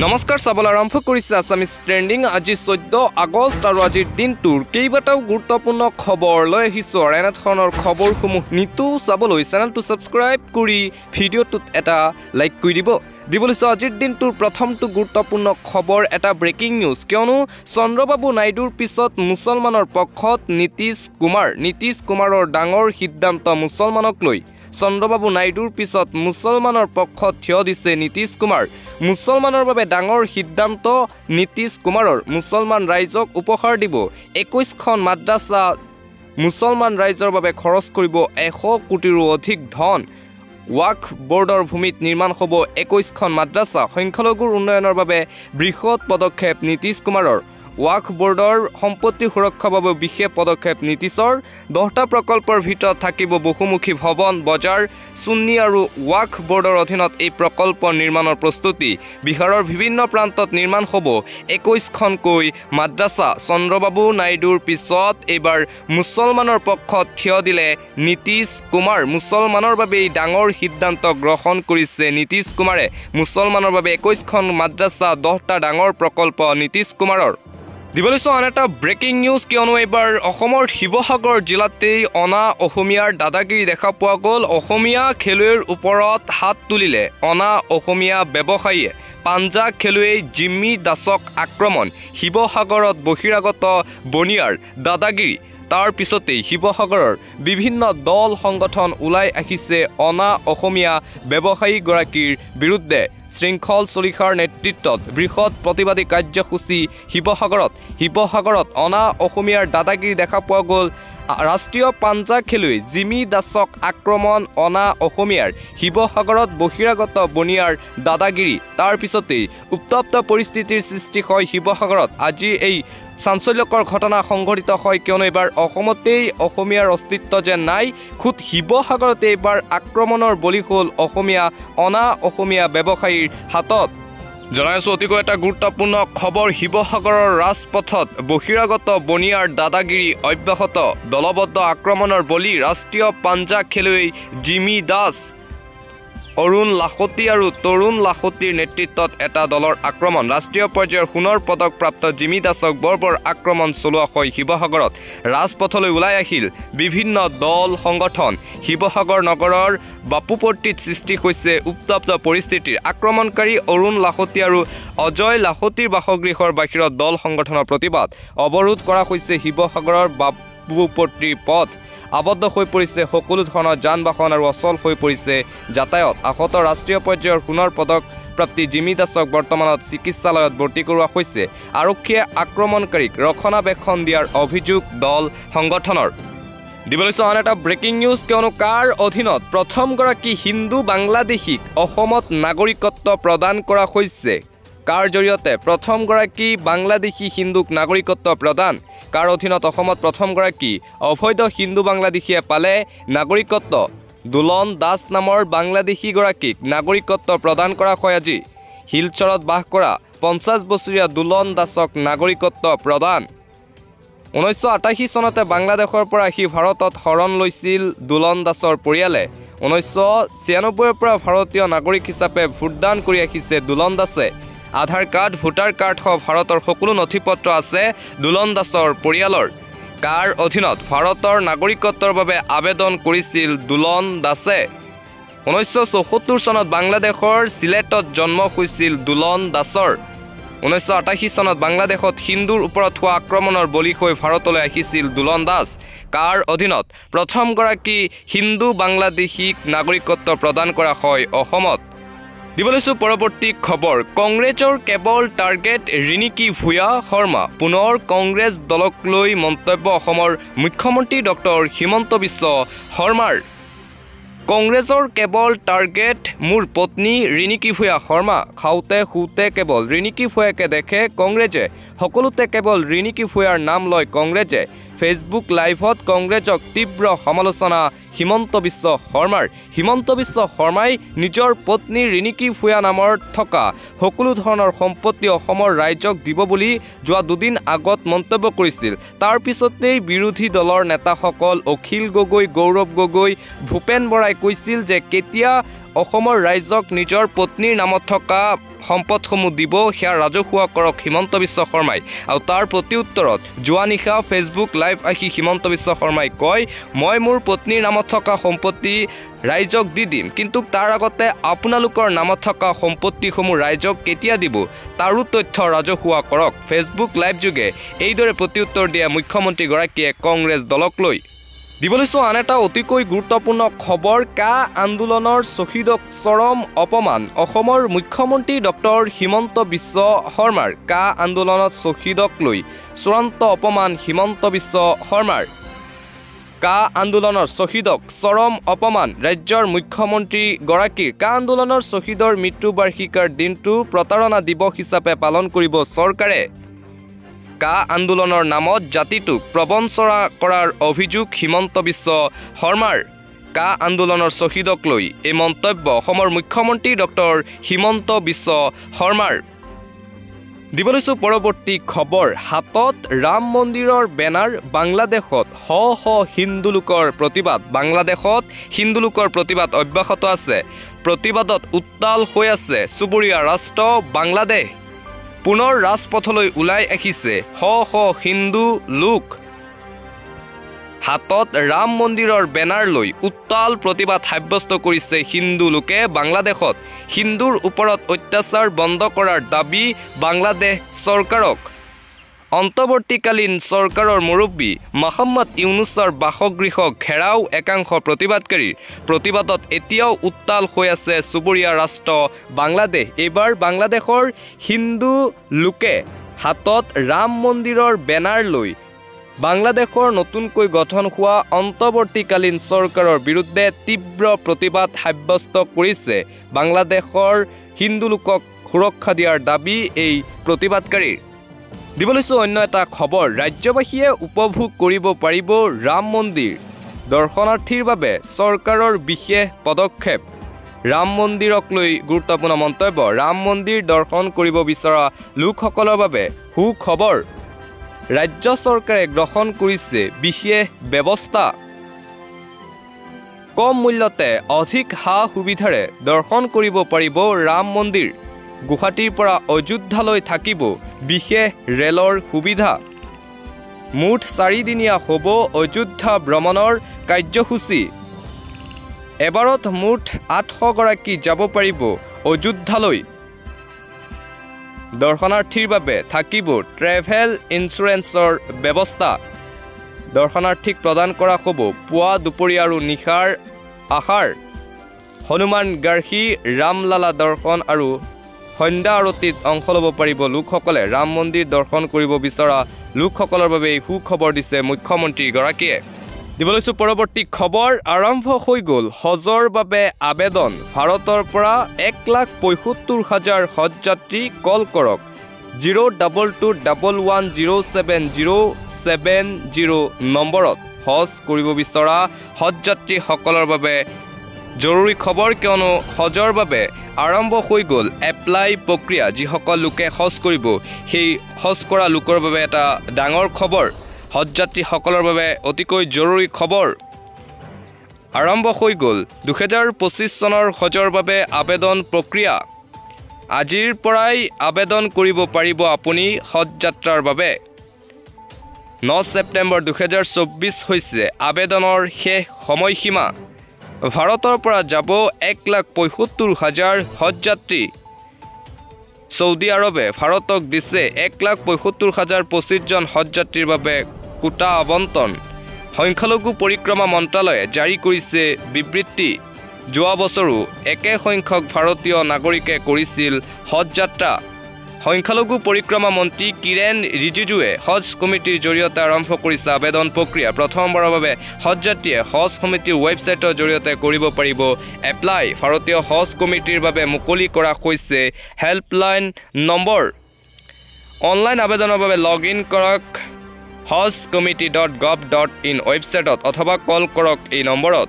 নমস্কাৰ চাবলৈ আৰম্ভ কৰিছে আছামিজ ট্ৰেণ্ডিং। আজি 14 আগষ্ট আৰু আজিৰ দিনটোৰ কেইবাটাও গুৰুত্বপূৰ্ণ খবৰ লৈ আহিছোঁ। আৰু এনে ধৰণৰ খবৰসমূহ নিতৌ চাবলৈ চেনেলটো ছাবস্ক্ৰাইব কৰি ভিডিঅ'টোত এটা লাইক কৰি দিব লৈছোঁ। আজিৰ দিনটোৰ প্ৰথমটো গুৰুত্বপূৰ্ণ খবৰ এটা ব্ৰেকিং নিউজ, কিয়নো চন্দ্ৰবাবু নাইডুৰ পিছত মুছলমানৰ পক্ষত নীতিশ কুমাৰৰ ডাঙৰ সিদ্ধান্ত। মুছলমানক লৈ চন্দ্ৰবাবু নাইডুৰ পিছত মুছলমানৰ পক্ষত থিয় দিছে নীতিশ কুমাৰ। মুছলমানৰ বাবে ডাঙৰ সিদ্ধান্ত নীতিশ কুমাৰৰ। মুছলমান ৰাইজক উপহাৰ দিব 21খন মাদ্ৰাছা। মুছলমান ৰাইজৰ বাবে খৰচ কৰিব 100 কোটিৰো অধিক ধন। ৱাকফ বৰ্ডৰ ভূমিত নিৰ্মাণ হ'ব 21খন মাদ্ৰাছা। সংখ্যালঘুৰ উন্নয়নৰ বাবে বৃহৎ পদক্ষেপ নীতিশ কুমাৰৰ। ৱাকফ বৰ্ডৰ সম্পত্তি সুৰক্ষাৰ বাবে বিশেষ পদক্ষেপ নীতিশৰ। 10টা প্ৰকল্পৰ ভিতৰত থাকিব বহুমুখী ভৱন, বজাৰ। সুন্নী আৰু ৱাকফ বৰ্ডৰ অধীনত এই প্ৰকল্প নিৰ্মাণৰ প্ৰস্তুতি। বিহাৰৰ বিভিন্ন প্ৰান্তত নিৰ্মাণ হ'ব 21খনকৈ মাদ্ৰাছা। চন্দ্ৰবাবু নাইডুৰ পিছত এইবাৰ মুছলমানৰ পক্ষত থিয় দিলে নীতিশ কুমাৰ। মুছলমানৰ বাবে এই ডাঙৰ সিদ্ধান্ত গ্ৰহণ কৰিছে নীতিশ কুমাৰে। মুছলমানৰ বাবে 21খন মাদ্ৰাছা, 10টা ডাঙৰ প্ৰকল্প নীতিশ কুমাৰৰ। দিবলৈছোঁ আন এটা ব্ৰেকিং নিউজ, কিয়নো এইবাৰ অসমৰ শিৱসাগৰ জিলাতেই অনা অসমীয়াৰ দাদাগিৰি দেখা পোৱা গ'ল। অসমীয়া খেলুৱৈৰ ওপৰত হাত তুলিলে অনা অসমীয়া ব্যৱসায়ীয়ে। পাঞ্জা খেলুৱৈ জিম্মী দাসক আক্ৰমণ। শিৱসাগৰত বহিৰাগত বনিয়াৰ দাদাগিৰি। তাৰ পিছতেই শিৱসাগৰৰ বিভিন্ন দল সংগঠন ওলাই আহিছে অনা অসমীয়া ব্যৱসায়ীগৰাকীৰ বিৰুদ্ধে। শৃংখল চলিহাৰ নেতৃত্বত বৃহৎ প্ৰতিবাদী কাৰ্যসূচী শিৱসাগৰত অনা অসমীয়াৰ দাদাগিৰি দেখা পোৱা গ'ল। ৰাষ্ট্ৰীয় পাঞ্জা খেলুৱৈ জিম্মী দাসক আক্ৰমণ অনা অসমীয়াৰ। শিৱসাগৰত বহিৰাগত বনিয়াৰ দাদাগিৰি। তাৰ পিছতেই উত্তপ্ত পৰিস্থিতিৰ সৃষ্টি হয় শিৱসাগৰত। আজি এই চাঞ্চল্যকৰ ঘটনা সংঘটিত হয়, কিয়নো এইবাৰ অসমতেই অসমীয়াৰ অস্তিত্ব যেন নাই। খুদ শিৱসাগৰতে এইবাৰ আক্ৰমণৰ বলি হ'ল অনা অসমীয়া ব্যৱসায়ীৰ হাতত। জনাই আছোঁ অতিকৈ এটা গুৰুত্বপূৰ্ণ খবৰ। শিৱসাগৰৰ ৰাজপথত বহিৰাগত বনিয়াৰ দাদাগিৰি অব্যাহত। দলবদ্ধ আক্ৰমণৰ বলি ৰাষ্ট্ৰীয় পাঞ্জা খেলুৱৈ জিম্মী দাস। অৰুণ লাখোটি আৰু তৰুণ লাখোটিৰ নেতৃত্বত এটা দলৰ আক্ৰমণ। ৰাষ্ট্ৰীয় পৰ্যায়ৰ সোণৰ পদকপ্ৰাপ্ত জিম্মী দাসক বৰ আক্ৰমণ চলোৱা হয় শিৱসাগৰত। ৰাজপথলৈ ওলাই আহিল বিভিন্ন দল সংগঠন। শিৱসাগৰ নগৰৰ বাপুপট্টিত সৃষ্টি হৈছে উত্তপ্ত পৰিস্থিতিৰ। আক্ৰমণকাৰী অৰুণ লাখোটি আৰু অজয় লাখোটিৰ বাসগৃহৰ বাহিৰত দল সংগঠনৰ প্ৰতিবাদ। অৱৰোধ কৰা হৈছে শিৱসাগৰৰ বাপুপট্টিৰ পথ। আবদ্ধ হৈ পৰিছে সকলো ধৰণৰ যান বাহন আৰু অচল হৈ পৰিছে যাতায়াত। আহত ৰাষ্ট্ৰীয় পৰ্যায়ৰ সোণৰ পদক প্ৰাপ্তি জিম্মী দাসক বৰ্তমানত চিকিৎসালয়ত ভৰ্তি কৰোৱা হৈছে। আৰক্ষীয়ে আক্ৰমণকাৰীক ৰক্ষণাবেক্ষণ দিয়াৰ অভিযোগ দল সংগঠনৰ। দিবলৈছোঁ আন এটা ব্ৰেকিং নিউজ, কিয়নো কাৰ অধীনত প্ৰথমগৰাকী হিন্দু বাংলাদেশীক অসমত নাগৰিকত্ব প্ৰদান কৰা হৈছে। কাৰ জৰিয়তে প্ৰথমগৰাকী বাংলাদেশী হিন্দুক নাগৰিকত্ব প্ৰদান। কাৰ অধীনত অসমত প্ৰথমগৰাকী অবৈধ হিন্দু বাংলাদেশীয়ে পালে নাগৰিকত্ব। দুলন দাস নামৰ বাংলাদেশীগৰাকীক নাগৰিকত্ব প্ৰদান কৰা হয় আজি। শিলচৰত বাস কৰা 50 বছৰীয়া দুলন দাসক নাগৰিকত্ব প্ৰদান। 1988 চনতে বাংলাদেশৰ পৰা আহি ভাৰতত শৰণ লৈছিল দুলন দাসৰ পৰিয়ালে। 1996ৰ পৰা ভাৰতীয় নাগৰিক হিচাপে ভোটদান কৰি আহিছে দুলন দাসে। আধাৰ কাৰ্ড, ভোটাৰ কাৰ্ডসহ ভাৰতৰ সকলো নথিপত্ৰ আছে দুলন দাসৰ পৰিয়ালৰ। কাৰ অধীনত ভাৰতৰ নাগৰিকত্বৰ বাবে আবেদন কৰিছিল দুলন দাসে। 1974 চনত বাংলাদেশৰ চিলেটত জন্ম হৈছিল দুলন দাসৰ। 1988 চনত বাংলাদেশত হিন্দুৰ ওপৰত হোৱা আক্ৰমণৰ বলি হৈ ভাৰতলৈ আহিছিল দুলন দাস। কাৰ অধীনত প্ৰথমগৰাকী হিন্দু বাংলাদেশীক নাগৰিকত্ব প্ৰদান কৰা হয় অসমত। দিবলৈছোঁ পৰৱৰ্তী খবৰ। কংগ্ৰেছৰ কেৱল টাৰ্গেট ৰিণিকী ভূঞা শৰ্মা। পুনৰ কংগ্ৰেছ দলক লৈ মন্তব্য অসমৰ মুখ্যমন্ত্ৰী ডক্টৰ হিমন্ত বিশ্ব শৰ্মাৰ। কংগ্ৰেছৰ কেৱল টাৰ্গেট মোৰ পত্নী ৰিণিকী ভূঞা শৰ্মা। খাওঁতে শুওঁতে কেৱল ৰিণিকী ভূঞাকে দেখে কংগ্ৰেছে। সকলোতে কেৱল ৰিণিকী ভূঞাৰ নাম লয় কংগ্ৰেছে। ফেচবুক লাইভত কংগ্ৰেছক তীব্ৰ সমালোচনা হিমন্ত বিশ্ব শৰ্মাৰ। হিমন্ত বিশ্ব শৰ্মাই নিজৰ পত্নী ৰিণিকী ভূঞা নামৰ থকা সকলো ধৰণৰ সম্পত্তি অসমৰ ৰাইজক দিব বুলি যোৱা দুদিন আগত মন্তব্য কৰিছিল। তাৰ পিছতেই বিৰোধী দলৰ নেতাসকল অখিল গগৈ, গৌৰৱ গগৈ, ভূপেন বৰাই কৈছিল যে কেতিয়া অসমৰ ৰাইজক নিজৰ পত্নীৰ নামত থকা সম্পদসমূহ দিব সেয়া ৰাজহুৱা কৰক হিমন্ত বিশ্ব শৰ্মাই আৰু তাৰ প্ৰতি উত্তৰত যোৱা নিশা ফেচবুক লাইভ আহি হিমন্ত বিশ্ব শৰ্মাই কয় মই মোৰ পত্নীৰ নামত থকা সম্পত্তি ৰাইজক দি দিম কিন্তু তাৰ আগতে আপোনালোকৰ নামত থকা সম্পত্তিসমূহ ৰাইজক কেতিয়া দিব তাৰো তথ্য ৰাজহুৱা কৰক ফেচবুক লাইভ যোগে এইদৰে প্ৰতি উত্তৰ দিয়া মুখ্যমন্ত্ৰীগৰাকীয়ে কংগ্ৰেছ দলক লৈ দিবলৈছো আন এটা অতিকৈ গুৰুত্বপূৰ্ণ খবৰ কা আন্দোলনৰ শ্বহীদক চৰম অপমান অসমৰ মুখ্যমন্ত্ৰী ডক্টৰ হিমন্ত বিশ্ব শৰ্মাৰ কা আন্দোলনত শ্বহীদক লৈ চূড়ান্ত অপমান হিমন্ত বিশ্ব শৰ্মাৰ কা আন্দোলনৰ শ্বহীদক চৰম অপমান ৰাজ্যৰ মুখ্যমন্ত্ৰীগৰাকীৰ কা আন্দোলনৰ শ্বহীদৰ মৃত্যুবাৰ্ষিকাৰ দিনটো প্ৰতাৰণা দিৱস হিচাপে পালন কৰিব চৰকাৰে কা আন্দোলনৰ নামত জাতিটোক প্ৰবঞ্চনা কৰাৰ অভিযোগ হিমন্ত বিশ্ব শৰ্মাৰ কা আন্দোলনৰ শ্বহীদক লৈ এই মন্তব্য অসমৰ মুখ্যমন্ত্ৰী ডক্টৰ হিমন্ত বিশ্ব শৰ্মাৰ দিবলৈছো পৰৱৰ্তী খবৰ হাতত ৰাম মন্দিৰৰ বেনাৰ বাংলাদেশত হিন্দু লোকৰ প্ৰতিবাদ বাংলাদেশত হিন্দু লোকৰ প্ৰতিবাদ অব্যাহত আছে প্ৰতিবাদত উত্তাল হৈ আছে চুবুৰীয়া ৰাষ্ট্ৰ বাংলাদেশ পুনৰ ৰাজপথলৈ ওলাই আহিছে হিন্দু লোক হাতত ৰাম মন্দিৰৰ বেনাৰ লৈ উত্তাল প্ৰতিবাদ সাব্যস্ত কৰিছে হিন্দু লোকে বাংলাদেশত হিন্দুৰ ওপৰত অত্যাচাৰ বন্ধ কৰাৰ দাবী বাংলাদেশ চৰকাৰক অন্তৱৰ্তীকালীন চৰকাৰৰ মুৰব্বী মহম্মদ ইউনুছৰ বাসগৃহ ঘেৰাও একাংশ প্ৰতিবাদকাৰীৰ প্ৰতিবাদত এতিয়াও উত্তাল হৈ আছে চুবুৰীয়া ৰাষ্ট্ৰ বাংলাদেশ এইবাৰ বাংলাদেশৰ হিন্দু লোকে হাতত ৰাম মন্দিৰৰ বেনাৰ লৈ বাংলাদেশৰ নতুনকৈ গঠন হোৱা অন্তৱৰ্তীকালীন চৰকাৰৰ বিৰুদ্ধে তীব্ৰ প্ৰতিবাদ সাব্যস্ত কৰিছে বাংলাদেশৰ হিন্দু লোকক সুৰক্ষা দিয়াৰ দাবী এই প্ৰতিবাদকাৰীৰ দিবলৈছো অন্য এটা খবৰ ৰাজ্যবাসীয়ে উপভোগ কৰিব পাৰিব ৰাম মন্দিৰ দৰ্শনাৰ্থীৰ বাবে চৰকাৰৰ বিশেষ পদক্ষেপ ৰাম মন্দিৰক লৈ গুৰুত্বপূৰ্ণ মন্তব্য ৰাম মন্দিৰ দৰ্শন কৰিব বিচৰা লোকসকলৰ বাবে সুখবৰ ৰাজ্য চৰকাৰে গ্ৰহণ কৰিছে বিশেষ ব্যৱস্থা কম মূল্যতে অধিক সা সুবিধাৰে দৰ্শন কৰিব পাৰিব ৰাম মন্দিৰ গুৱাহাটীৰ পৰা অযোধ্যালৈ থাকিব বিশেষ ৰেলৰ সুবিধা মুঠ 4 দিনীয়া হ'ব অযোধ্যা ভ্ৰমণৰ কাৰ্যসূচী এবাৰত মুঠ 800 গৰাকী যাব পাৰিব অযোধ্যালৈ দৰ্শনাৰ্থীৰ বাবে থাকিব ট্ৰেভেল ইনচুৰেঞ্চৰ ব্যৱস্থা দৰ্শনাৰ্থীক প্ৰদান কৰা হ'ব পুৱা দুপৰীয়া আৰু নিশাৰ আহাৰ হনুমান গাৰ্হী ৰামলালা দৰ্শন আৰু সন্ধ্যা আৰতিত অংশ ল'ব পাৰিব লোকসকলে ৰাম মন্দিৰ দৰ্শন কৰিব বিচৰা লোকসকলৰ বাবে সুখবৰ দিছে মুখ্যমন্ত্ৰীগৰাকীয়ে দিবলৈছো পৰৱৰ্তী খবৰ আৰম্ভ হৈ গ'ল হজৰ বাবে আবেদন ভাৰতৰ পৰা 1,75,000 হজযাত্ৰী কল কৰক 022110707 নম্বৰত হজ কৰিব বিচৰা হজযাত্ৰীসকলৰ বাবে জৰুৰী খবৰ কিয়নো হজৰ বাবে আৰম্ভ হৈ গ'ল এপ্লাই প্ৰক্ৰিয়া যিসকল লোকে হজ কৰিব সেই হজ কৰা লোকৰ বাবে এটা ডাঙৰ খবৰ হজযাত্ৰীসকলৰ বাবে অতিকৈ জৰুৰী খবৰ আৰম্ভ হৈ গ'ল 2025 চনৰ হজৰ বাবে আবেদন প্ৰক্ৰিয়া আজিৰ পৰাই আবেদন কৰিব পাৰিব আপুনি হজ যাত্ৰাৰ বাবে 9 ছেপ্টেম্বৰ 2024 হৈছে আবেদনৰ শেষ সময়সীমা ভাৰতৰ পৰা যাব 1,75,000 হজযাত্ৰী সৌদি আৰবে ভাৰতক দিছে 1,75,025 জন হজযাত্ৰীৰ বাবে কোটা আবণ্টন সংখ্যালঘু পৰিক্ৰমা মন্ত্ৰালয়ে জাৰি কৰিছে বিবৃতি যোৱা বছৰো একে সংখ্যক ভাৰতীয় নাগৰিকে কৰিছিল হজ যাত্ৰা সংখ্যালঘু পৰিক্ৰমা মন্ত্ৰী কিৰেণ ৰিজিজুৱে হজ কমিটিৰ জৰিয়তে আৰম্ভ কৰিছে আবেদন প্ৰক্ৰিয়া প্ৰথমবাৰৰ বাবে হজযাত্ৰীয়ে হজ সমিতিৰ ৱেবছাইটৰ জৰিয়তে কৰিব পাৰিব এপ্লাই ভাৰতীয় হজ কমিটিৰ বাবে মুকলি কৰা হৈছে হেল্পলাইন নম্বৰ অনলাইন আবেদনৰ বাবে লগ ইন কৰক hajcommittee.gov.in ৱেবছাইটত অথবা কল কৰক এই নম্বৰত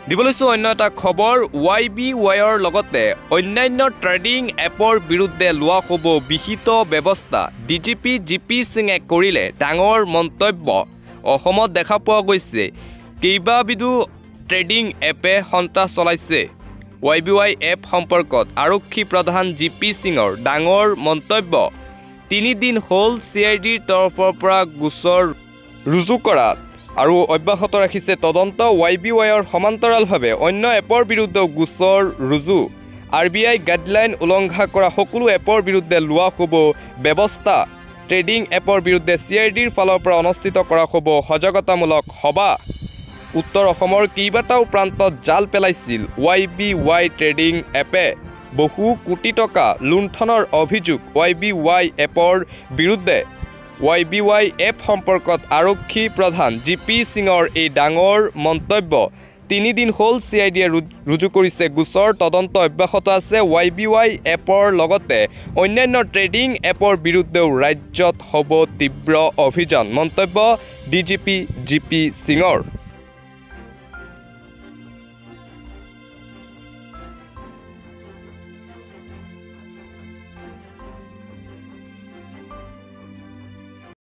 দিবলৈছো অন্য এটা খবৰ YBYৰ লগতে অন্যান্য ট্ৰেডিং এপৰ বিৰুদ্ধে লোৱা হ'ব বিহিত ব্যৱস্থা ডিজিপি জিপি সিঙে কৰিলে ডাঙৰ মন্তব্য অসমত দেখা পোৱা গৈছে কেইবাবিধো ট্ৰেডিং এপে সন্ত্ৰাস চলাইছে YBY এপ সম্পৰ্কত আৰক্ষী প্ৰধান GP সিঙৰ ডাঙৰ মন্তব্য 3 দিন হ'ল CIDৰ তৰফৰ পৰা গোচৰ ৰুজু কৰাত আৰু অব্যাহত ৰাখিছে তদন্ত YBYৰ সমান্তৰালভাৱে অন্য এপৰ বিৰুদ্ধে গোচৰ ৰুজু RBI গাইডলাইন উলংঘা কৰা সকলো এপৰ বিৰুদ্ধে লোৱা হ'ব ব্যৱস্থা ট্ৰেডিং এপৰ বিৰুদ্ধে CIDৰ ফালৰ পৰা অনুষ্ঠিত কৰা হ'ব সজাগতামূলক সভা উত্তৰ অসমৰ কেইবাটাও প্ৰান্তত জাল পেলাইছিল YBY ট্ৰেডিং এপে বহু কোটি টকা লুণ্ঠনৰ অভিযোগ YBY এপৰ বিৰুদ্ধে YBY এপ সম্পৰ্কত আৰক্ষী প্ৰধান GP সিঙৰ এই ডাঙৰ মন্তব্য 3 দিন হ'ল CIDয়ে ৰুজু কৰিছে গোচৰ তদন্ত অব্যাহত আছে YBY এপৰ লগতে অন্যান্য ট্ৰেডিং এপৰ বিৰুদ্ধেও ৰাজ্যত হ'ব তীব্ৰ অভিযান মন্তব্য DGP GP সিঙৰ